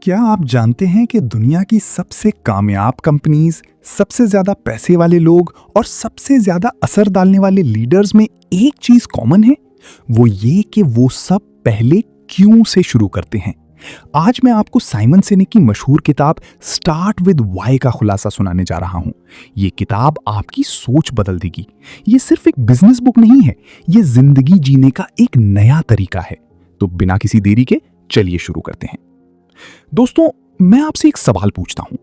क्या आप जानते हैं कि दुनिया की सबसे कामयाब कंपनीज, सबसे ज्यादा पैसे वाले लोग और सबसे ज्यादा असर डालने वाले लीडर्स में एक चीज कॉमन है? वो ये कि वो सब पहले क्यों से शुरू करते हैं। आज मैं आपको साइमन सिनेक की मशहूर किताब स्टार्ट विद वाई का खुलासा सुनाने जा रहा हूं। ये किताब आपकी सोच बदल देगी। ये सिर्फ एक बिजनेस बुक नहीं है, ये जिंदगी जीने का एक नया तरीका है। तो बिना किसी देरी के चलिए शुरू करते हैं। दोस्तों, मैं आपसे एक सवाल पूछता हूं।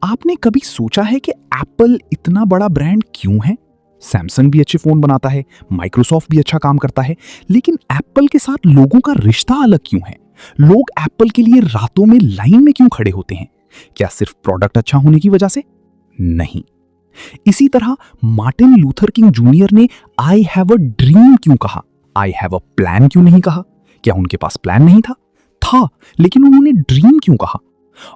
आपने कभी सोचा है कि एप्पल इतना बड़ा ब्रांड क्यों है? सैमसंग भी अच्छे फोन बनाता है, माइक्रोसॉफ्ट भी अच्छा काम करता है, लेकिन एप्पल के साथ लोगों का रिश्ता अलग क्यों है? लोग एप्पल के लिए रातों में लाइन में क्यों खड़े होते हैं? क्या सिर्फ प्रोडक्ट अच्छा होने की वजह से? नहीं। इसी तरह मार्टिन लूथर किंग जूनियर ने आई हैव अ ड्रीम क्यों कहा? आई हैव अ प्लान क्यों नहीं कहा? क्या उनके पास प्लान नहीं था? लेकिन उन्होंने ड्रीम क्यों कहा?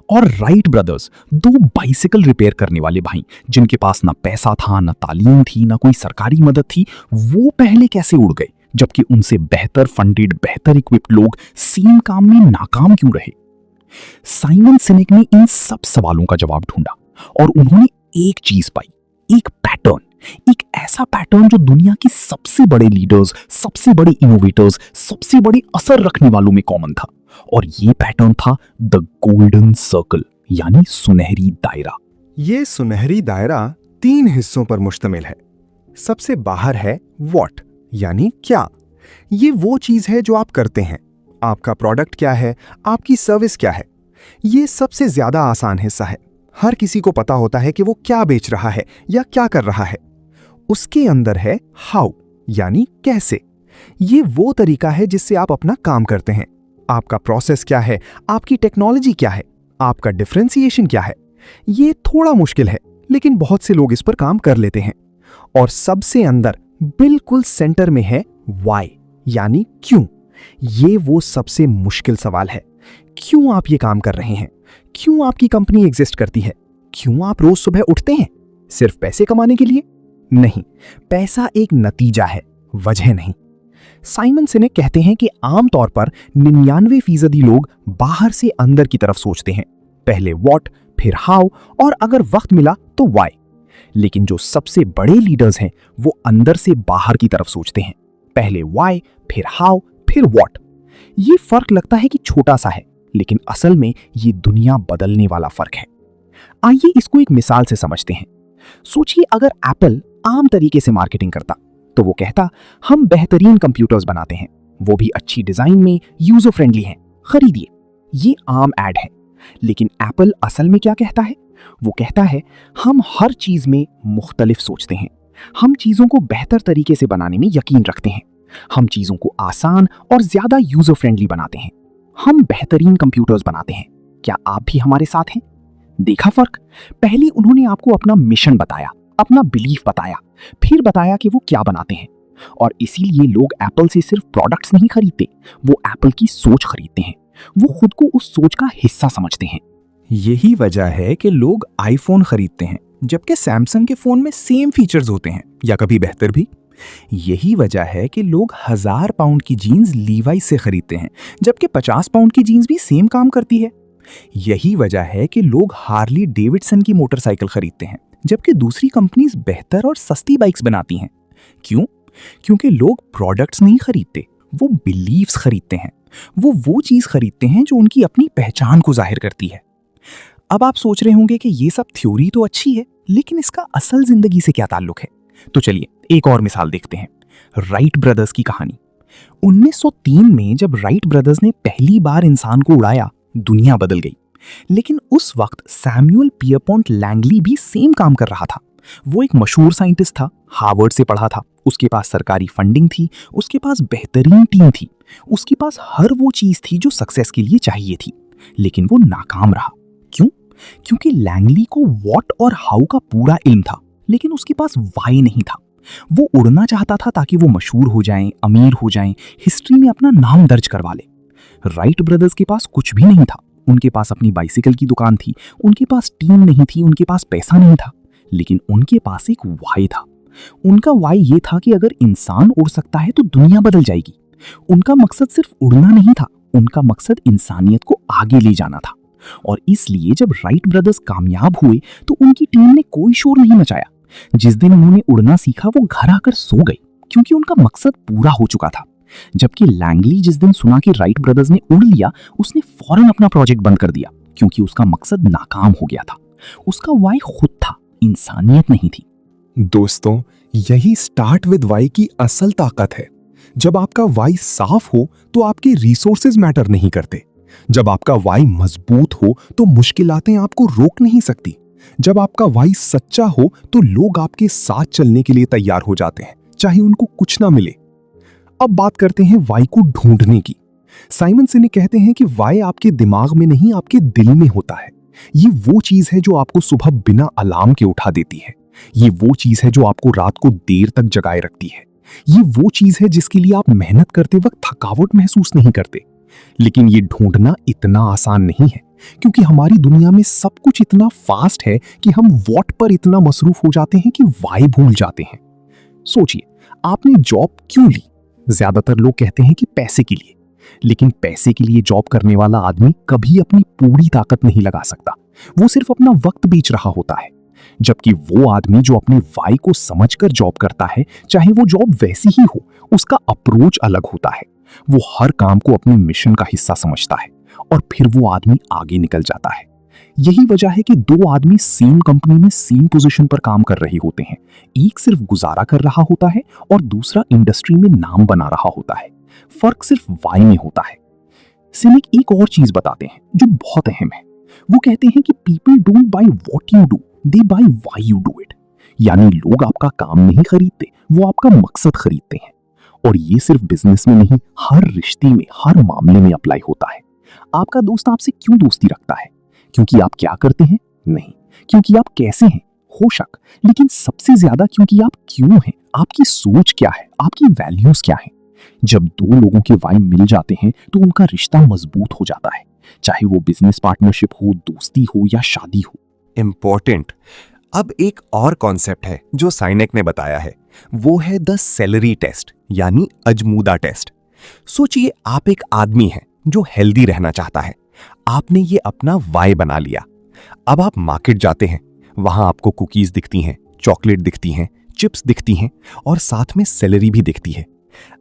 और राइट ब्रदर्स, दो बाइसिकल रिपेयर करने वाले भाई, जिनके पास ना पैसा था, ना तालीम थी, ना कोई सरकारी मदद थी, वो पहले कैसे उड़ गए, जबकि उनसे बेहतर फंडेड, बेहतर इक्विप्ड लोग सेम काम में नाकाम क्यों रहे? साइमन सिनेक ने इन सब सवालों का जवाब ढूंढा और उन्होंने एक चीज पाई, एक पैटर्न, एक ऐसा पैटर्न जो दुनिया के सबसे बड़े लीडर्स, सबसे बड़े इनोवेटर्स, सबसे बड़े असर रखने वालों में कॉमन था। और ये पैटर्न था द गोल्डन सर्कल, यानी सुनहरी दायरा। ये सुनहरी दायरा 3 हिस्सों पर मुश्तमिल है। सबसे बाहर है व्हाट, यानी क्या। ये वो चीज है जो आप करते हैं। आपका प्रोडक्ट क्या है, आपकी सर्विस क्या है। ये सबसे ज्यादा आसान हिस्सा है। हर किसी को पता होता है कि वो क्या बेच रहा है या क्या कर रहा है। उसके अंदर है हाउ, यानी कैसे। ये वो तरीका है जिससे आप अपना काम करते हैं। आपका प्रोसेस क्या है, आपकी टेक्नोलॉजी क्या है, आपका डिफरेंशिएशन क्या है। ये थोड़ा मुश्किल है, लेकिन बहुत से लोग इस पर काम कर लेते हैं। और सबसे अंदर बिल्कुल सेंटर में है व्हाई, यानी क्यों। ये वो सबसे मुश्किल सवाल है। क्यों आप ये काम कर रहे हैं? क्यों आपकी कंपनी एग्जिस्ट करती है? क्यों आप रोज सुबह उठते हैं? सिर्फ पैसे कमाने के लिए? नहीं, पैसा एक नतीजा है, वजह नहीं। साइमन सिनेक कहते हैं कि आमतौर पर 99% लोग बाहर से अंदर की तरफ सोचते हैं। पहले व्हाट, फिर हाउ, और अगर वक्त मिला तो व्हाई। लेकिन जो सबसे बड़े लीडर्स हैं, वो अंदर से बाहर की तरफ सोचते हैं। पहले व्हाई, फिर हाउ, फिर व्हाट। ये फर्क लगता है कि छोटा सा है, लेकिन असल में ये दुनिया बदलने वाला फर्क है। आइए इसको एक मिसाल से समझते हैं। सोचिए, अगर एप्पल आम तरीके से मार्केटिंग करता तो वो कहता, हम बेहतरीन कंप्यूटर्स बनाते हैं, वो भी अच्छी डिजाइन में, यूजर फ्रेंडली हैं, खरीदिए। ये आम ऐड है। लेकिन एप्पल असल में क्या कहता है? वो कहता है, हम हर चीज में मुख्तलिफ सोचते हैं, हम चीजों को बेहतर तरीके से बनाने में यकीन रखते हैं, हम चीजों को आसान और ज्यादा यूजर फ्रेंडली बनाते हैं, हम बेहतरीन कंप्यूटर्स बनाते हैं। क्या आप भी हमारे साथ हैं? देखा फर्क? पहले उन्होंने आपको अपना मिशन बताया, अपना बिलीफ बताया, फिर बताया कि वो क्या बनाते हैं। और इसीलिए लोग एप्पल से सिर्फ प्रोडक्ट्स नहीं खरीदते, वो एप्पल की सोच खरीदते हैं। वो खुद को उस सोच का हिस्सा समझते हैं। यही वजह है कि लोग आईफोन खरीदते हैं, जबकि सैमसंग के फोन में सेम फीचर्स होते हैं या कभी बेहतर भी। यही वजह है कि लोग 1000 पाउंड की जीन्स लीवाइस से खरीदते हैं, जबकि 50 पाउंड की जीन्स भी सेम काम करती है। यही वजह है कि लोग हार्ली डेविडसन की मोटरसाइकिल खरीदते हैं, जबकि दूसरी कंपनीज बेहतर और सस्ती बाइक्स बनाती हैं। क्यों? क्योंकि लोग प्रोडक्ट्स नहीं खरीदते, वो बिलीव्स खरीदते हैं। वो चीज खरीदते हैं जो उनकी अपनी पहचान को जाहिर करती है। अब आप सोच रहे होंगे कि ये सब थ्योरी तो अच्छी है, लेकिन इसका असल जिंदगी से क्या ताल्लुक है? तो चलिए एक और मिसाल देखते हैं। राइट ब्रदर्स की कहानी। 1903 में जब राइट ब्रदर्स ने पहली बार इंसान को उड़ाया, दुनिया बदल गई। लेकिन उस वक्त सैमुअल पियरपॉन्ट लैंगली भी सेम काम कर रहा था। वो एक मशहूर साइंटिस्ट था, हार्वर्ड से पढ़ा था, उसके पास सरकारी फंडिंग थी, उसके पास बेहतरीन टीम थी, उसके पास हर वो चीज थी जो सक्सेस के लिए चाहिए थी। लेकिन वो नाकाम रहा। क्यों? क्योंकि लैंगली को व्हाट और हाउ का पूरा इल्म था, लेकिन उसके पास वाई नहीं था। वो उड़ना चाहता था ताकि वो मशहूर हो जाएं, अमीर हो जाएं, हिस्ट्री में अपना नाम दर्ज करवा ले। राइट ब्रदर्स के पास कुछ भी नहीं था। उनके पास अपनी बाइसिकल की दुकान थी, उनके पास टीम नहीं थी, उनके पास पैसा नहीं था, लेकिन उनके पास एक वाई था। उनका वाई ये था कि अगर इंसान उड़ सकता है तो दुनिया बदल जाएगी। उनका मकसद सिर्फ उड़ना नहीं था, उनका मकसद इंसानियत को आगे ले जाना था। और इसलिए जब राइट ब्रदर्स कामयाब हुए तो उनकी टीम ने कोई शोर नहीं मचाया। जिस दिन उन्होंने उड़ना सीखा वो घर आकर सो गए क्योंकि उनका मकसद पूरा हो चुका था। जबकि लैंगली जिस दिन सुना कि राइट ब्रदर्स ने उड़ लिया, उसने फौरन अपना प्रोजेक्ट बंद कर दिया क्योंकि उसका मकसद नाकाम हो गया था। उसका वाई खुद था, इंसानियत नहीं थी। दोस्तों, यही स्टार्ट विद वाई की असल ताकत है। जब आपका वाई साफ हो तो आपके रिसोर्सेज मैटर नहीं करते। जब आपका वाई मजबूत हो तो मुश्किलातें आपको रोक नहीं सकती। जब आपका वाई सच्चा हो तो लोग आपके साथ चलने के लिए तैयार हो जाते हैं, चाहे उनको कुछ ना मिले। अब बात करते हैं वाई को ढूंढने की। साइमन सिनेक कहते हैं कि वाई आपके दिमाग में नहीं, आपके दिल में होता है। ये वो चीज है जो आपको सुबह बिना अलार्म के उठा देती है। ये वो चीज है जो आपको रात को देर तक जगाए रखती है। ये वो चीज है जिसके लिए आप मेहनत करते वक्त थकावट महसूस नहीं करते। लेकिन ये ढूंढना इतना आसान नहीं है क्योंकि हमारी दुनिया में सब कुछ इतना फास्ट है कि हम व्हाट पर इतना मसरूफ हो जाते हैं कि वाई भूल जाते हैं। सोचिए, आपने जॉब क्यों ली? ज्यादातर लोग कहते हैं कि पैसे के लिए। लेकिन पैसे के लिए जॉब करने वाला आदमी कभी अपनी पूरी ताकत नहीं लगा सकता। वो सिर्फ अपना वक्त बेच रहा होता है। जबकि वो आदमी जो अपने वाई को समझकर जॉब करता है, चाहे वो जॉब वैसी ही हो, उसका अप्रोच अलग होता है। वो हर काम को अपने मिशन का हिस्सा समझता है और फिर वो आदमी आगे निकल जाता है। यही वजह है कि दो आदमी सेम कंपनी में सेम पोजीशन पर काम कर रहे होते हैं। एक सिर्फ गुजारा कर रहा होता है और दूसरा इंडस्ट्री में नाम बना रहा होता है। फर्क सिर्फ वाई में होता है। सिनेक एक और चीज बताते हैं जो बहुत अहम है। वो कहते हैं कि people don't buy what you do, they buy why you do it. यानी लोग आपका काम नहीं खरीदते, वो आपका मकसद खरीदते हैं। और ये सिर्फ बिजनेस में नहीं, हर रिश्ते में, हर मामले में अप्लाई होता है। आपका दोस्त आपसे क्यों दोस्ती रखता है? क्योंकि आप क्या करते हैं? नहीं, क्योंकि आप कैसे हैं, हो शक, लेकिन सबसे ज्यादा क्योंकि आप क्यों हैं, आपकी सोच क्या है, आपकी वैल्यूज क्या है। जब दो लोगों के वाई मिल जाते हैं तो उनका रिश्ता मजबूत हो जाता है, चाहे वो बिजनेस पार्टनरशिप हो, दोस्ती हो या शादी हो। इंपॉर्टेंट। अब एक और कॉन्सेप्ट है जो साइनेक ने बताया है, वो है द सेलरी टेस्ट, यानी अजमूदा टेस्ट। सोचिए, आप एक आदमी हैं जो हेल्दी रहना चाहता है। आपने ये अपना वाई बना लिया। अब आप मार्केट जाते हैं, वहां आपको कुकीज दिखती हैं, चॉकलेट दिखती हैं, चिप्स दिखती हैं और साथ में सेलरी भी दिखती है।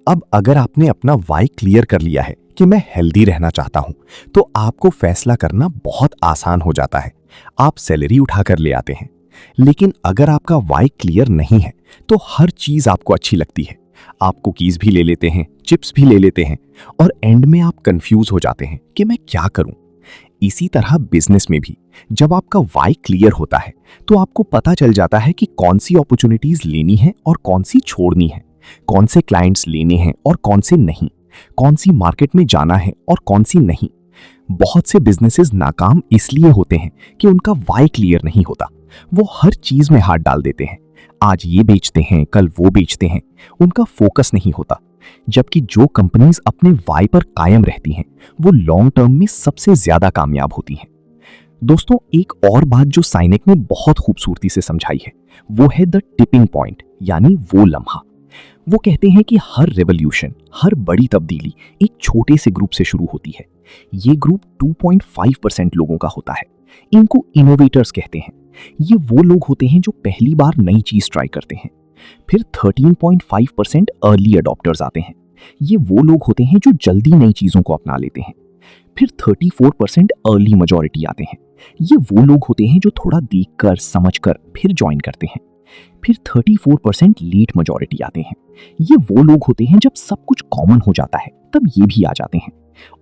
अब अगर आपने अपना वाई क्लियर कर लिया है कि मैं हेल्दी रहना चाहता हूं, तो आपको फैसला करना बहुत आसान हो जाता है। आप सैलरी उठाकर ले आते हैं। लेकिन अगर आपका वाई क्लियर नहीं है तो हर चीज आपको अच्छी लगती है। आप कुकीज भी ले लेते हैं, चिप्स भी ले लेते हैं और एंड में आप कंफ्यूज हो जाते हैं कि मैं क्या करूं। इसी तरह बिजनेस में भी जब आपका वाई क्लियर होता है तो आपको पता चल जाता है कि कौन सी अपॉर्चुनिटीज लेनी है और कौन सी छोड़नी है, कौन से क्लाइंट्स लेने हैं और कौन से नहीं, कौन सी मार्केट में जाना है और कौन सी नहीं। बहुत से बिजनेसेस नाकाम इसलिए होते हैं कि उनका वाई क्लियर नहीं होता। वो हर चीज में हाथ डाल देते हैं, आज ये बेचते हैं, कल वो बेचते हैं, उनका फोकस नहीं होता। जबकि जो कंपनीज अपने वाई पर कायम रहती हैं वो लॉन्ग टर्म में सबसे ज्यादा कामयाब होती हैं। दोस्तों, एक और बात जो साइनेक ने बहुत खूबसूरती से समझाई है वो है द टिपिंग पॉइंट, यानी वो लम्हा। वो कहते हैं कि हर रेवोल्यूशन, हर बड़ी तब्दीली एक छोटे से ग्रुप से शुरू होती है। ये ग्रुप 2.5% लोगों का होता है। इनको इनोवेटर्स कहते हैं। ये वो लोग होते हैं जो पहली बार नई चीज ट्राई करते हैं। फिर 13.5% अर्ली अडॉप्टर्स आते हैं। ये वो लोग होते हैं जो जल्दी नई चीजों को अपना लेते हैं। फिर 34% अर्ली मेजॉरिटी आते हैं। ये वो लोग होते हैं जो थोड़ा देखकर, समझकर फिर ज्वाइन करते हैं। फिर 34% लेट मेजॉरिटी आते हैं। ये वो लोग होते हैं जब सब कुछ कॉमन हो जाता है तब ये भी आ जाते हैं।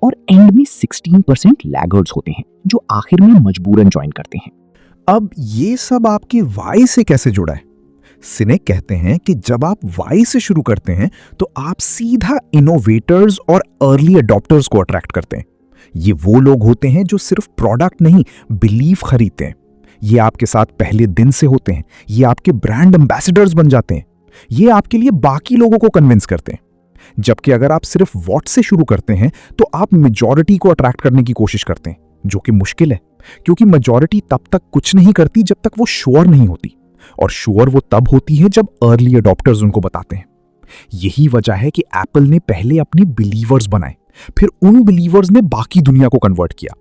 और एंड में 16% लैगर्ड्स होते हैं जो आखिर में मजबूरन ज्वाइन करते हैं। अब ये सब आपके वाई से कैसे जुड़ा है? सिनेक कहते हैं कि जब आप वाई से शुरू करते हैं तो आप सीधा इनोवेटर्स और अर्ली अडॉप्टर्स को अट्रैक्ट करते हैं। ये वो लोग होते हैं जो सिर्फ प्रोडक्ट नहीं, बिलीफ खरीदते हैं। ये आपके साथ पहले दिन से होते हैं। ये आपके ब्रांड एम्बेसडर्स बन जाते हैं। ये आपके लिए बाकी लोगों को कन्विंस करते हैं। जबकि अगर आप सिर्फ व्हाट से शुरू करते हैं तो आप मेजॉरिटी को अट्रैक्ट करने की कोशिश करते हैं, जो कि मुश्किल है क्योंकि मेजॉरिटी तब तक कुछ नहीं करती जब तक वो श्योर नहीं होती, और श्योर वो तब होती है जब अर्ली अडॉप्टर्स उनको बताते हैं। यही वजह है कि एप्पल ने पहले अपने बिलीवर्स बनाए, फिर उन बिलीवर्स ने बाकी दुनिया को कन्वर्ट किया।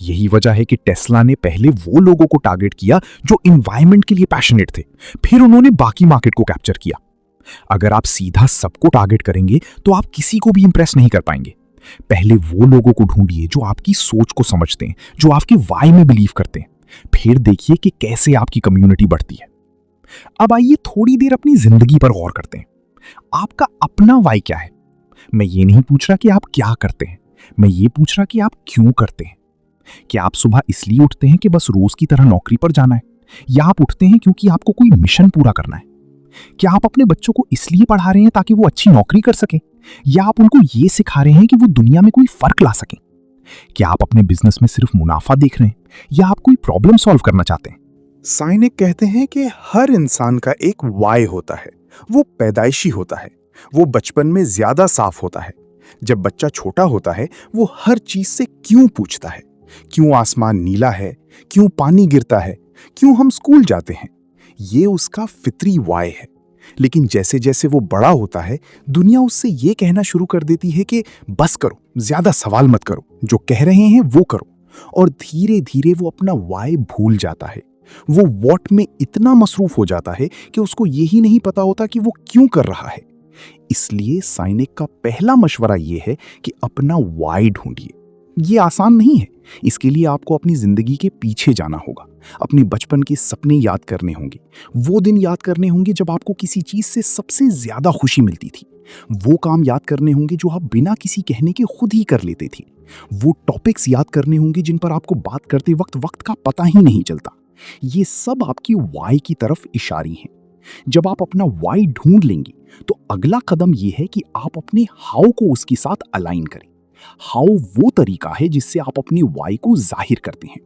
यही वजह है कि टेस्ला ने पहले वो लोगों को टारगेट किया जो इन्वायरमेंट के लिए पैशनेट थे, फिर उन्होंने बाकी मार्केट को कैप्चर किया। अगर आप सीधा सबको टारगेट करेंगे तो आप किसी को भी इंप्रेस नहीं कर पाएंगे। पहले वो लोगों को ढूंढिए जो आपकी सोच को समझते हैं, जो आपके वाई में बिलीव करते हैं, फिर देखिए कि कैसे आपकी कम्युनिटी बढ़ती है। अब आइए थोड़ी देर अपनी जिंदगी पर गौर करते हैं। आपका अपना वाई क्या है? मैं ये नहीं पूछ रहा कि आप क्या करते हैं, मैं ये पूछ रहा कि आप क्यों करते हैं। क्या आप सुबह इसलिए उठते हैं कि बस रोज की तरह नौकरी पर जाना है, या आप उठते हैं क्योंकि आपको कोई मिशन पूरा करना है? क्या आप अपने बच्चों को इसलिए पढ़ा रहे हैं ताकि वो अच्छी नौकरी कर सकें, या आप उनको ये सिखा रहे हैं कि वो दुनिया में कोई फर्क ला सकें? क्या आप अपने बिजनेस में सिर्फ मुनाफा देख रहे हैं, या आप कोई प्रॉब्लम सॉल्व करना चाहते हैं? साइनिक कहते हैं कि हर इंसान का एक वाई होता है। वो पैदाइशी होता है। वो बचपन में ज्यादा साफ होता है। जब बच्चा छोटा होता है वो हर चीज से क्यों पूछता है। क्यों आसमान नीला है, क्यों पानी गिरता है, क्यों हम स्कूल जाते हैं। ये उसका फितरी वाई है। लेकिन जैसे जैसे वो बड़ा होता है, दुनिया उससे ये कहना शुरू कर देती है कि बस करो, ज्यादा सवाल मत करो, जो कह रहे हैं वो करो। और धीरे धीरे वो अपना वाई भूल जाता है। वो वॉट में इतना मसरूफ हो जाता है कि उसको यही नहीं पता होता कि वो क्यों कर रहा है। इसलिए साइनिक का पहला मशवरा ये है कि अपना वाई ढूंढिए। ये आसान नहीं है। इसके लिए आपको अपनी जिंदगी के पीछे जाना होगा, अपने बचपन के सपने याद करने होंगे, वो दिन याद करने होंगे जब आपको किसी चीज से सबसे ज्यादा खुशी मिलती थी, वो काम याद करने होंगे जो आप बिना किसी कहने के खुद ही कर लेते थे, वो टॉपिक्स याद करने होंगे जिन पर आपको बात करते वक्त वक्त का पता ही नहीं चलता। ये सब आपकी वाई की तरफ इशारे हैं। जब आप अपना वाई ढूंढ लेंगे तो अगला कदम यह है कि आप अपने हाउ को उसके साथ अलाइन करें। हाउ वो तरीका है जिससे आप अपनी वाई को जाहिर करते हैं।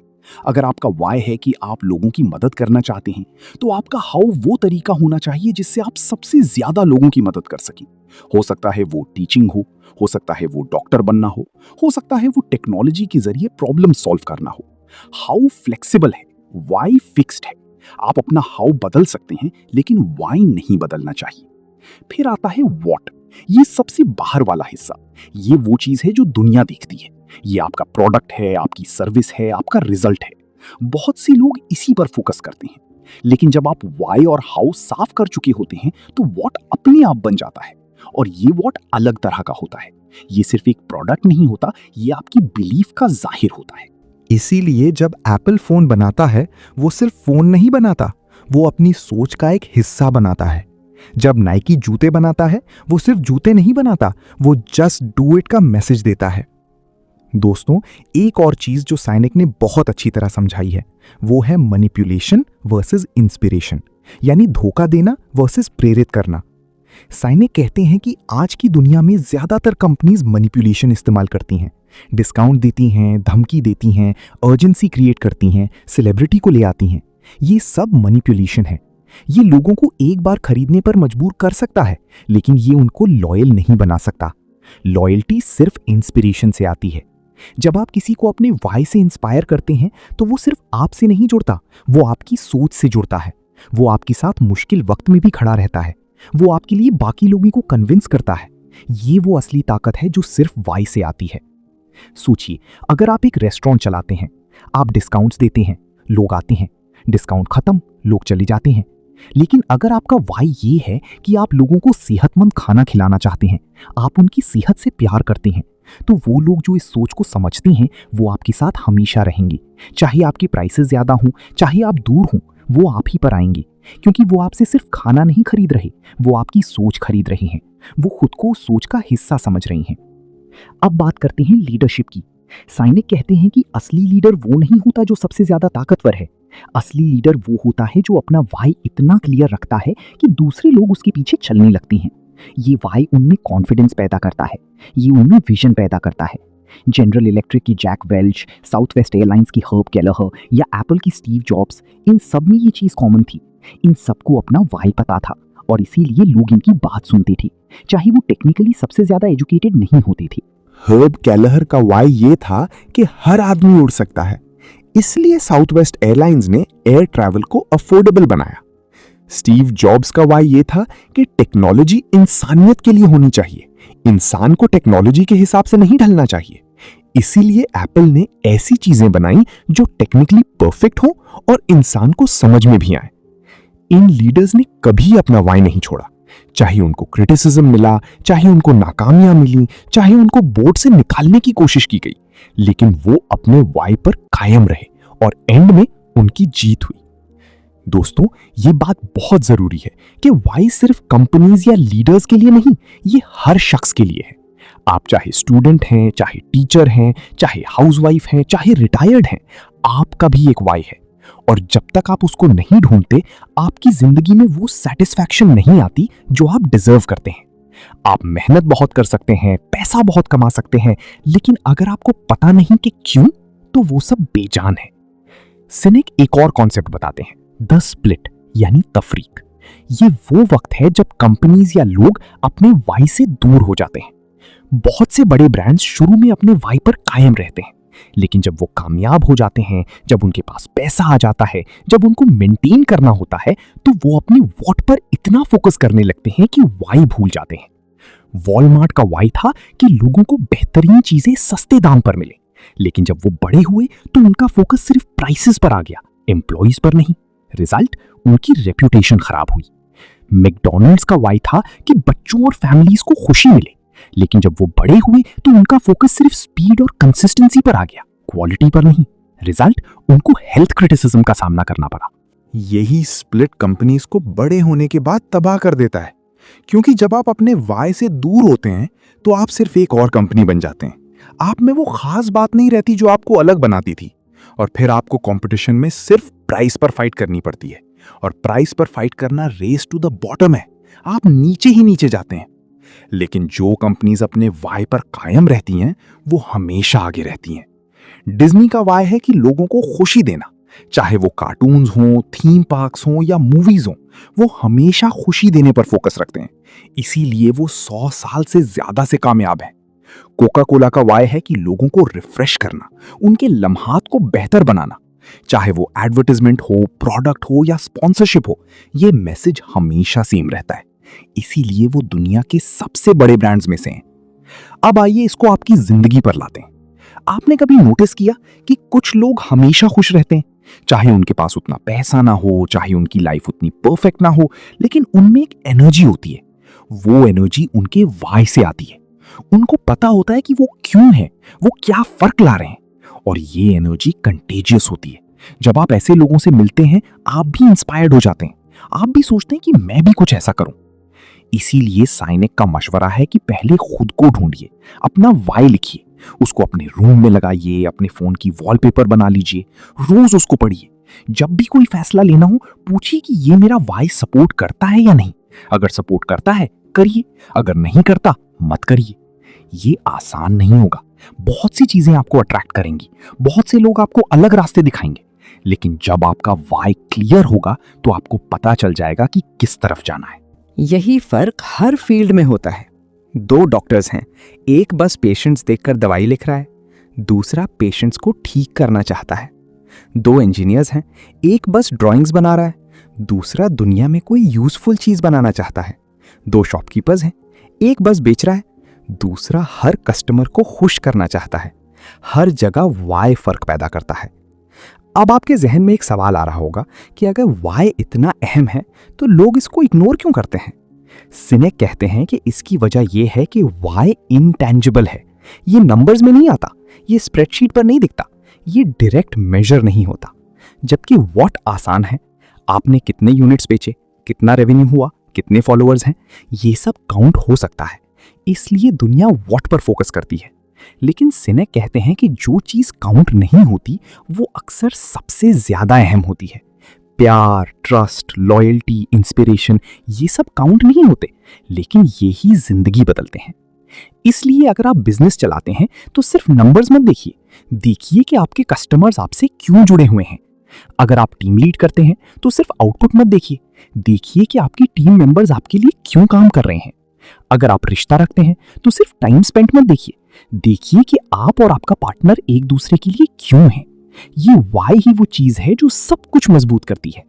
अगर आपका वाई है कि आप लोगों की मदद करना चाहते हैं, तो आपका हाउ वो तरीका होना चाहिए जिससे आप सबसे ज्यादा लोगों की मदद कर सकें। हो सकता है वो टीचिंग हो सकता है वो डॉक्टर बनना हो सकता है वो टेक्नोलॉजी के जरिए प्रॉब्लम सॉल्व करना हो। हाउ फ्लेक्सिबल है, वाई फिक्स्ड है। आप अपना हाउ बदल सकते हैं, लेकिन वाई नहीं बदलना चाहिए। फिर आता है व्हाट। ये सबसे बाहर वाला हिस्सा। ये वो चीज है जो दुनिया देखती है। ये आपका प्रोडक्ट है, आपकी सर्विस है, आपका रिजल्ट है। बहुत से लोग इसी पर फोकस करते हैं। लेकिन जब आप वाई और हाउ साफ कर चुके होते हैं तो व्हाट अपने आप बन जाता है। और ये व्हाट अलग तरह का होता है। ये सिर्फ एक प्रोडक्ट नहीं होता, ये आपकी बिलीफ का जाहिर होता है। इसीलिए जब एप्पल फोन बनाता है वो सिर्फ फोन नहीं बनाता, वो अपनी सोच का एक हिस्सा बनाता है। जब नाइकी जूते बनाता है वो सिर्फ जूते नहीं बनाता, वो जस्ट डू इट का मैसेज देता है। दोस्तों, एक और चीज जो साइनिक ने बहुत अच्छी तरह समझाई है वो है मैनिपुलेशन वर्सेस इंस्पिरेशन, यानी धोखा देना वर्सेस प्रेरित करना। साइनिक कहते हैं कि आज की दुनिया में ज्यादातर कंपनीज मैनिपुलेशन इस्तेमाल करती हैं, डिस्काउंट देती हैं, धमकी देती हैं, अर्जेंसी क्रिएट करती हैं, सेलिब्रिटी को ले आती हैं। ये सब मैनिपुलेशन है। ये लोगों को एक बार खरीदने पर मजबूर कर सकता है, लेकिन ये उनको लॉयल नहीं बना सकता। लॉयल्टी सिर्फ इंस्पिरेशन से आती है। जब आप किसी को अपने वाई से इंस्पायर करते हैं तो वो सिर्फ आपसे नहीं जुड़ता, वो आपकी सोच से जुड़ता है। वो आपके साथ मुश्किल वक्त में भी खड़ा रहता है। वो आपके लिए बाकी लोगों को कन्विंस करता है। ये वो असली ताकत है जो सिर्फ वाई से आती है। सोचिए, अगर आप एक रेस्टोरेंट चलाते हैं, आप डिस्काउंट्स देते हैं, लोग आते हैं, डिस्काउंट खत्म, लोग चले जाते हैं। लेकिन अगर आपका वाई ये है कि आप लोगों को सेहतमंद खाना खिलाना चाहते हैं, आप उनकी सेहत से प्यार करते हैं, तो वो लोग जो इस सोच को समझते हैं वो आपके साथ हमेशा रहेंगे। चाहे आपके प्राइसेस ज्यादा हों, चाहे आप दूर हों, वो आप ही पर आएंगे, क्योंकि वो आपसे सिर्फ खाना नहीं खरीद रहे, वो आपकी सोच खरीद रहे हैं। वो खुद को सोच का हिस्सा समझ रहे हैं। अब बात करते हैं लीडरशिप की। साइनिक कहते हैं कि असली लीडर वो नहीं होता जो सबसे ज्यादा ताकतवर है। असली लीडर वो होता है जो अपना वाई इतना क्लियर रखता है कि दूसरे लोग उसके पीछे चलने लगते हैं। ये वाई उनमें कॉन्फिडेंस पैदा करता है, ये उनमें विजन पैदा करता है। जनरल इलेक्ट्रिक की Jack Welch, Southwest Airlines की हर्ब केलर या एप्पल की स्टीव जॉब्स, इन सब में ये चीज कॉमन थी। इन सबको अपना वाई पता था और इसीलिए लोग इनकी बात सुनते थे, चाहे वो टेक्निकली सबसे ज्यादा एजुकेटेड नहीं होते थे। हर्ब केलर का वाई ये था कि हर आदमी उड़ सकता है, इसलिए साउथ वेस्ट एयरलाइंस ने एयर ट्रैवल को अफोर्डेबल बनाया। स्टीव जॉब्स का वाई ये था कि टेक्नोलॉजी इंसानियत के लिए होनी चाहिए, इंसान को टेक्नोलॉजी के हिसाब से नहीं ढलना चाहिए। इसीलिए एप्पल ने ऐसी चीजें बनाई जो टेक्निकली परफेक्ट हो और इंसान को समझ में भी आए। इन लीडर्स ने कभी अपना वाई नहीं छोड़ा, चाहे उनको क्रिटिसिज्म मिला, चाहे उनको नाकामियां मिली, चाहे उनको बोर्ड से निकालने की कोशिश की गई, लेकिन वो अपने वाई पर कायम रहे और एंड में उनकी जीत हुई। दोस्तों, ये बात बहुत जरूरी है कि वाई सिर्फ कंपनीज या लीडर्स के लिए नहीं, ये हर शख्स के लिए है। आप चाहे स्टूडेंट हैं, चाहे टीचर हैं, चाहे हाउसवाइफ हैं, चाहे रिटायर्ड हैं, आपका भी एक वाई है। और जब तक आप उसको नहीं ढूंढते, आपकी जिंदगी में वो सेटिस्फैक्शन नहीं आती जो आप डिजर्व करते हैं। आप मेहनत बहुत कर सकते हैं, पैसा बहुत कमा सकते हैं, लेकिन अगर आपको पता नहीं कि क्यों, तो वो सब बेजान है। सिनेक एक और कॉन्सेप्ट बताते हैं, द स्प्लिट, यानी तफरीक। ये वो वक्त है जब कंपनीज या लोग अपने वाई से दूर हो जाते हैं। बहुत से बड़े ब्रांड्स शुरू में अपने वाई पर कायम रहते हैं, लेकिन जब वो कामयाब हो जाते हैं, जब उनके पास पैसा आ जाता है, जब उनको मेंटेन करना होता है, तो वो अपने व्हाट पर इतना फोकस करने लगते हैं कि वाई भूल जाते हैं। वॉलमार्ट का वाई था कि लोगों को बेहतरीन चीजें सस्ते दाम पर मिले, लेकिन जब वो बड़े हुए तो उनका फोकस सिर्फ प्राइसेस पर आ गया, एम्प्लॉइज पर नहीं। रिजल्ट, उनकी रेप्यूटेशन खराब हुई। मैकडॉनल्ड्स का वाई था कि बच्चों और फैमिलीज को खुशी मिले, लेकिन जब वो बड़े हुए तो उनका फोकस सिर्फ स्पीड और कंसिस्टेंसी पर आ गया, क्वालिटी पर नहीं। रिजल्ट, उनको हेल्थ क्रिटिसिज्म का सामना करना पड़ा। यही स्प्लिट कंपनीज को बड़े होने के बाद तबाह कर देता है, क्योंकि जब आप अपने वाई से दूर होते हैं तो आप सिर्फ एक और कंपनी बन जाते हैं। आप में वो खास बात नहीं रहती जो आपको अलग बनाती थी, और फिर आपको कंपटीशन में सिर्फ प्राइस पर फाइट करनी पड़ती है, और प्राइस पर फाइट करना रेस टू द बॉटम है। आप नीचे ही नीचे जाते हैं। लेकिन जो कंपनीज अपने वाई पर कायम रहती हैं, वो हमेशा आगे रहती हैं। डिज्नी का वाई है कि लोगों को खुशी देना, चाहे वो कार्टून्स हों, थीम पार्क्स हों या मूवीज हों, वो हमेशा खुशी देने पर फोकस रखते हैं। इसीलिए वो 100 साल से ज्यादा से कामयाब है। कोका कोला का वाई है कि लोगों को रिफ्रेश करना, उनके लम्हात को बेहतर बनाना, चाहे वो एडवर्टाइजमेंट हो, प्रोडक्ट हो या स्पॉन्सरशिप हो, ये मैसेज हमेशा सेम रहता है। इसीलिए वो दुनिया के सबसे बड़े ब्रांड्स में से हैं। अब आइए इसको आपकी जिंदगी पर लाते हैं। आपने कभी नोटिस किया कि कुछ लोग हमेशा खुश रहते हैं, चाहे उनके पास उतना पैसा ना हो, चाहे उनकी लाइफ उतनी परफेक्ट ना हो, लेकिन उनमें एक एनर्जी होती है। वो एनर्जी उनके वाई से आती है। उनको पता होता है कि वो क्यों है, वो क्या फर्क ला रहे हैं, और ये एनर्जी कंटेजियस होती है। जब आप ऐसे लोगों से मिलते हैं, आप भी इंस्पायर्ड हो जाते हैं। आप भी सोचते हैं कि मैं भी कुछ ऐसा करूं। इसीलिए साइनेक का मशवरा है कि पहले खुद को ढूंढिए, अपना वाई लिखिए, उसको अपने रूम में लगाइए, अपने फोन की वॉलपेपर बना लीजिए, रोज उसको पढ़िए। जब भी कोई फैसला लेना हो, पूछिए कि ये मेरा वाई सपोर्ट करता है या नहीं। अगर सपोर्ट करता है, करिए, अगर नहीं करता, मत करिए। ये आसान नहीं होगा। बहुत सी चीजें आपको अट्रैक्ट करेंगी, बहुत से लोग आपको अलग रास्ते दिखाएंगे, लेकिन जब आपका वाई क्लियर होगा तो आपको पता चल जाएगा कि किस तरफ जाना है। यही फर्क हर फील्ड में होता है। 2 डॉक्टर्स हैं, एक बस पेशेंट्स देखकर दवाई लिख रहा है, दूसरा पेशेंट्स को ठीक करना चाहता है। 2 इंजीनियर्स हैं, एक बस ड्राइंग्स बना रहा है, दूसरा दुनिया में कोई यूजफुल चीज बनाना चाहता है। 2 शॉपकीपर्स हैं, एक बस बेच रहा है, दूसरा हर कस्टमर को खुश करना चाहता है। हर जगह वाई फर्क पैदा करता है। अब आपके जहन में एक सवाल आ रहा होगा कि अगर वाई इतना अहम है तो लोग इसको इग्नोर क्यों करते हैं। सिनेक कहते हैं कि इसकी वजह यह है कि वाई इंटेंजिबल है। ये नंबर्स में नहीं आता, ये स्प्रेडशीट पर नहीं दिखता, ये डायरेक्ट मेजर नहीं होता। जबकि व्हाट आसान है। आपने कितने यूनिट्स बेचे, कितना रेवेन्यू हुआ, कितने फॉलोअर्स हैं, ये सब काउंट हो सकता है। इसलिए दुनिया व्हाट पर फोकस करती है। लेकिन सिनेक कहते हैं कि जो चीज काउंट नहीं होती वो अक्सर सबसे ज्यादा अहम होती है। प्यार, ट्रस्ट, लॉयल्टी, इंस्पिरेशन, ये सब काउंट नहीं होते, लेकिन यही जिंदगी बदलते हैं। इसलिए अगर आप बिजनेस चलाते हैं तो सिर्फ नंबर्स मत देखिए, देखिए कि आपके कस्टमर्स आपसे क्यों जुड़े हुए हैं। अगर आप टीम लीड करते हैं तो सिर्फ आउटपुट मत देखिए, देखिए कि आपकी टीम मेंबर्स आपके लिए क्यों काम कर रहे हैं। अगर आप रिश्ता रखते हैं तो सिर्फ टाइम स्पेंड मत देखिए, देखिए कि आप और आपका पार्टनर एक दूसरे के लिए क्यों हैं। ये वाई ही वो चीज है जो सब कुछ मजबूत करती है।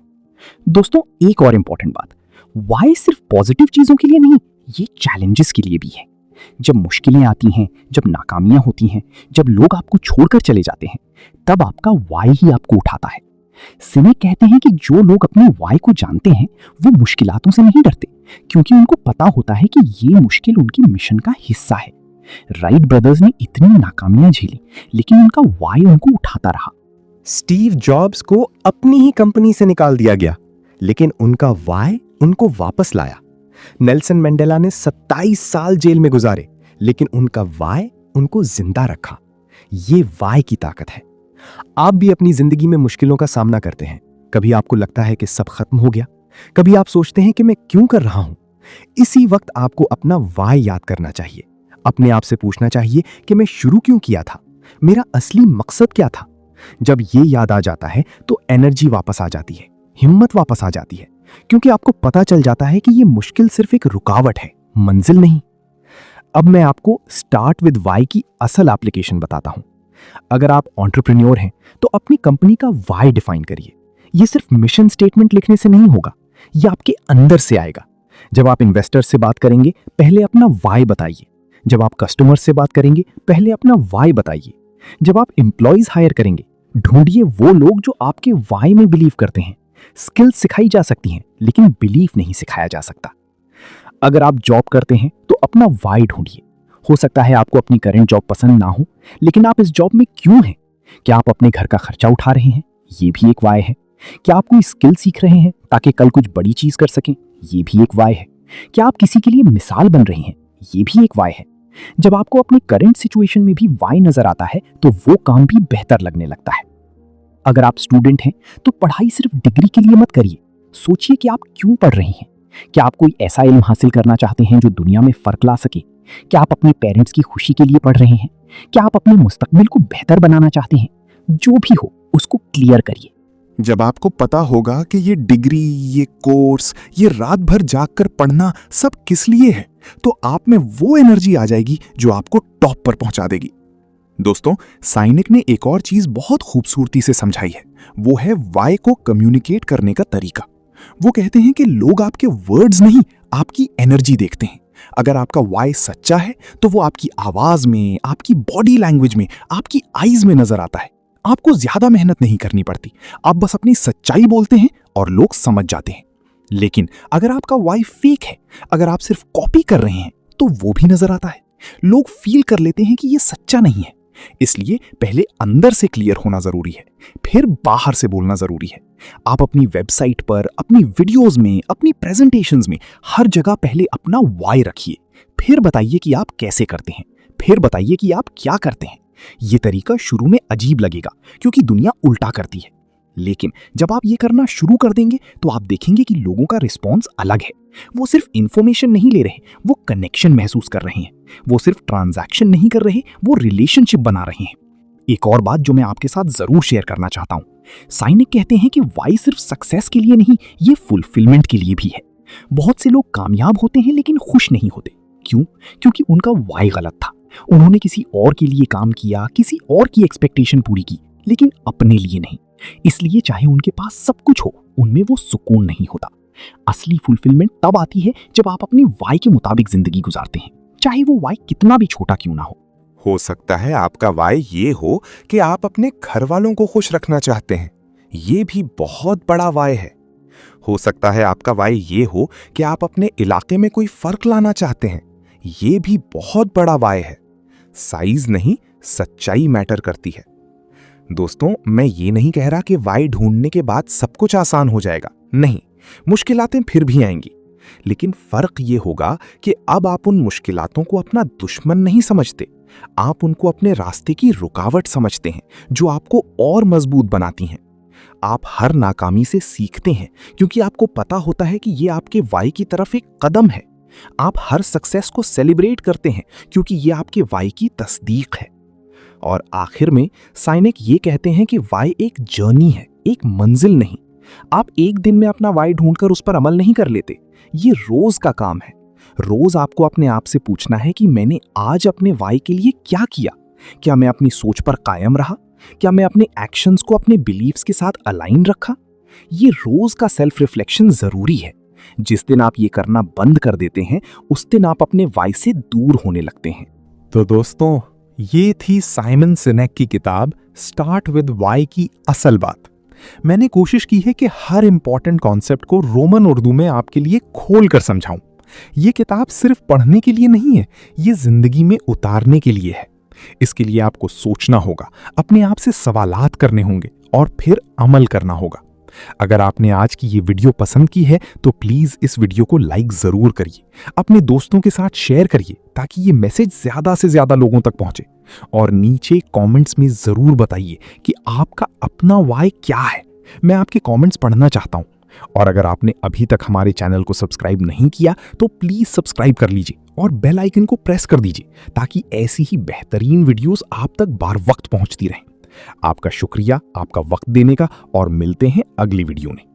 दोस्तों, एक और इंपॉर्टेंट बात, वाई सिर्फ पॉजिटिव चीजों के लिए नहीं, ये चैलेंजेस के लिए भी है। जब मुश्किलें आती हैं, जब नाकामियां होती हैं, जब लोग आपको छोड़कर चले जाते हैं, तब आपका वाई ही आपको उठाता है। सिनेक कहते हैं कि जो लोग अपने वाई को जानते हैं वो मुश्किलातों से नहीं डरते, क्योंकि उनको पता होता है कि ये मुश्किल उनकी मिशन का हिस्सा है। राइट ब्रदर्स ने इतनी नाकामियां झेली, लेकिन उनका वाई उनको उठाता रहा। स्टीव जॉब्स को अपनी ही कंपनी से निकाल दिया गया, लेकिन उनका वाई उनको वापस लाया। नेल्सन मंडेला ने 27 साल जेल में गुजारे, लेकिन उनका वाई उनको जिंदा रखा। ये वाई की ताकत है। आप भी अपनी जिंदगी में मुश्किलों का सामना करते हैं। कभी आपको लगता है कि सब खत्म हो गया, कभी आप सोचते हैं कि मैं क्यों कर रहा हूं। इसी वक्त आपको अपना वाई याद करना चाहिए। अपने आप से पूछना चाहिए कि मैं शुरू क्यों किया था, मेरा असली मकसद क्या था। जब ये याद आ जाता है तो एनर्जी वापस आ जाती है, हिम्मत वापस आ जाती है, क्योंकि आपको पता चल जाता है कि ये मुश्किल सिर्फ एक रुकावट है, मंजिल नहीं। अब मैं आपको स्टार्ट विद वाई की असल एप्लीकेशन बताता हूं। अगर आप एंटरप्रेन्योर हैं तो अपनी कंपनी का वाई डिफाइन करिए। ये सिर्फ मिशन स्टेटमेंट लिखने से नहीं होगा, ये आपके अंदर से आएगा। जब आप इन्वेस्टर से बात करेंगे, पहले अपना वाई बताइए। जब आप कस्टमर से बात करेंगे, पहले अपना वाई बताइए। जब आप एम्प्लॉयज हायर करेंगे, ढूंढिए वो लोग जो आपके वाई में बिलीव करते हैं। स्किल्स सिखाई जा सकती हैं, लेकिन बिलीफ नहीं सिखाया जा सकता। अगर आप जॉब करते हैं तो अपना वाई ढूंढिए। हो सकता है आपको अपनी करंट जॉब पसंद ना हो, लेकिन आप इस जॉब में क्यों हैं? क्या आप अपने घर का खर्चा उठा रहे हैं? ये भी एक वाई है। क्या आप कोई स्किल सीख रहे हैं ताकि कल कुछ बड़ी चीज कर सकें? ये भी एक वाई है। क्या आप किसी के लिए मिसाल बन रहे हैं? ये भी एक वाई है। जब आपको अपने करंट सिचुएशन में भी वाई नजर आता है तो वो काम भी बेहतर लगने लगता है। अगर आप स्टूडेंट हैं तो पढ़ाई सिर्फ डिग्री के लिए मत करिए। सोचिए कि आप क्यों पढ़ रहे हैं। क्या आप कोई ऐसा इल्म हासिल करना चाहते हैं जो दुनिया में फर्क ला सके? क्या आप अपने पेरेंट्स की खुशी के लिए पढ़ रहे हैं? क्या आप अपने मुस्तकबिल को बेहतर बनाना चाहते हैं? जो भी हो, उसको क्लियर करिए। जब आपको पता होगा कि ये डिग्री, ये कोर्स, ये रात भर जागकर पढ़ना सब किस लिए है, तो आप में वो एनर्जी आ जाएगी जो आपको टॉप पर पहुंचा देगी। दोस्तों, साइनिक ने एक और चीज बहुत खूबसूरती से समझाई है। वो है वाई को कम्युनिकेट करने का तरीका। वो कहते हैं कि लोग आपके वर्ड्स नहीं, आपकी एनर्जी देखते हैं। अगर आपका वाई सच्चा है तो वो आपकी आवाज में, आपकी बॉडी लैंग्वेज में, आपकी आईज में नजर आता है। आपको ज्यादा मेहनत नहीं करनी पड़ती, आप बस अपनी सच्चाई बोलते हैं और लोग समझ जाते हैं। लेकिन अगर आपका वाई फेक है, अगर आप सिर्फ कॉपी कर रहे हैं, तो वो भी नजर आता है। लोग फील कर लेते हैं कि ये सच्चा नहीं है। इसलिए पहले अंदर से क्लियर होना जरूरी है, फिर बाहर से बोलना जरूरी है। आप अपनी वेबसाइट पर, अपनी वीडियोस में, अपनी प्रेजेंटेशंस में हर जगह पहले अपना वाई रखिए। फिर बताइए कि आप कैसे करते हैं, फिर बताइए कि आप क्या करते हैं। ये तरीका शुरू में अजीब लगेगा क्योंकि दुनिया उल्टा करती है, लेकिन जब आप ये करना शुरू कर देंगे तो आप देखेंगे कि लोगों का रिस्पॉन्स अलग है। वो सिर्फ इंफॉर्मेशन नहीं ले रहे, वो कनेक्शन महसूस कर रहे हैं। वो सिर्फ ट्रांजैक्शन नहीं कर रहे, वो रिलेशनशिप बना रहे हैं। एक और बात जो मैं आपके साथ जरूर शेयर करना चाहता हूं, साइनिक कहते हैं कि वाई सिर्फ सक्सेस के लिए नहीं, ये फुलफिलमेंट के लिए भी है। बहुत से लोग कामयाब होते हैं लेकिन खुश नहीं होते। क्यों? क्योंकि उनका वाई गलत था। उन्होंने किसी और के लिए काम किया, किसी और की एक्सपेक्टेशन पूरी की, लेकिन अपने लिए नहीं। इसलिए चाहे उनके पास सब कुछ हो, उनमें वो सुकून नहीं होता। असली फुलफिलमेंट तब आती है जब आप अपने वाई के मुताबिक जिंदगी गुजारते हैं, चाहे वो वाई कितना भी छोटा क्यों ना हो सकता है आपका वाई ये हो कि आप अपने घर वालों को खुश रखना चाहते हैं। ये भी बहुत बड़ा वाई है। हो सकता है आपका वाई ये हो कि आप अपने इलाके में कोई फर्क लाना चाहते हैं। ये भी बहुत बड़ा वाई है। साइज नहीं, सच्चाई मैटर करती है। दोस्तों, मैं ये नहीं कह रहा कि वाई ढूंढने के बाद सब कुछ आसान हो जाएगा। नहीं, मुश्किलातें फिर भी आएंगी, लेकिन फर्क ये होगा कि अब आप उन मुश्किलातों को अपना दुश्मन नहीं समझते, आप उनको अपने रास्ते की रुकावट समझते हैं जो आपको और मजबूत बनाती हैं। आप हर नाकामी से सीखते हैं क्योंकि आपको पता होता है कि ये आपके वाई की तरफ एक कदम है। आप हर सक्सेस को सेलिब्रेट करते हैं क्योंकि ये आपके वाई की तस्दीक है। और आखिर में साइनिक ये कहते हैं कि वाई एक जर्नी है, एक मंजिल नहीं। आप एक दिन में अपना वाई ढूंढकर उस पर अमल नहीं कर लेते। ये रोज का काम है। रोज आपको अपने आप से पूछना है कि मैंने आज अपने वाई के लिए क्या किया। क्या मैं अपनी सोच पर कायम रहा? क्या मैं अपने एक्शंस को अपने बिलीव्स के साथ अलाइन रखा? ये रोज का सेल्फ रिफ्लेक्शन जरूरी है, जिस दिन आप ये करना बंद कर देते हैं उस दिन आप अपने वाई से दूर होने लगते हैं। तो दोस्तों, ये थी साइमन सिनेक की किताब स्टार्ट विद वाई की असल बात। मैंने कोशिश की है कि हर इंपॉर्टेंट कॉन्सेप्ट को रोमन उर्दू में आपके लिए खोल कर समझाऊं। ये किताब सिर्फ पढ़ने के लिए नहीं है, ये जिंदगी में उतारने के लिए है। इसके लिए आपको सोचना होगा, अपने आप से सवालात करने होंगे और फिर अमल करना होगा। अगर आपने आज की ये वीडियो पसंद की है तो प्लीज इस वीडियो को लाइक जरूर करिए, अपने दोस्तों के साथ शेयर करिए ताकि ये मैसेज ज्यादा से ज्यादा लोगों तक पहुंचे। और नीचे कमेंट्स में जरूर बताइए कि आपका अपना वाई क्या है। मैं आपके कमेंट्स पढ़ना चाहता हूं। और अगर आपने अभी तक हमारे चैनल को सब्सक्राइब नहीं किया तो प्लीज सब्सक्राइब कर लीजिए और बेल आइकन को प्रेस कर दीजिए ताकि ऐसी ही बेहतरीन वीडियोस आप तक बार वक्त पहुंचती रहें। आपका शुक्रिया आपका वक्त देने का, और मिलते हैं अगली वीडियो में।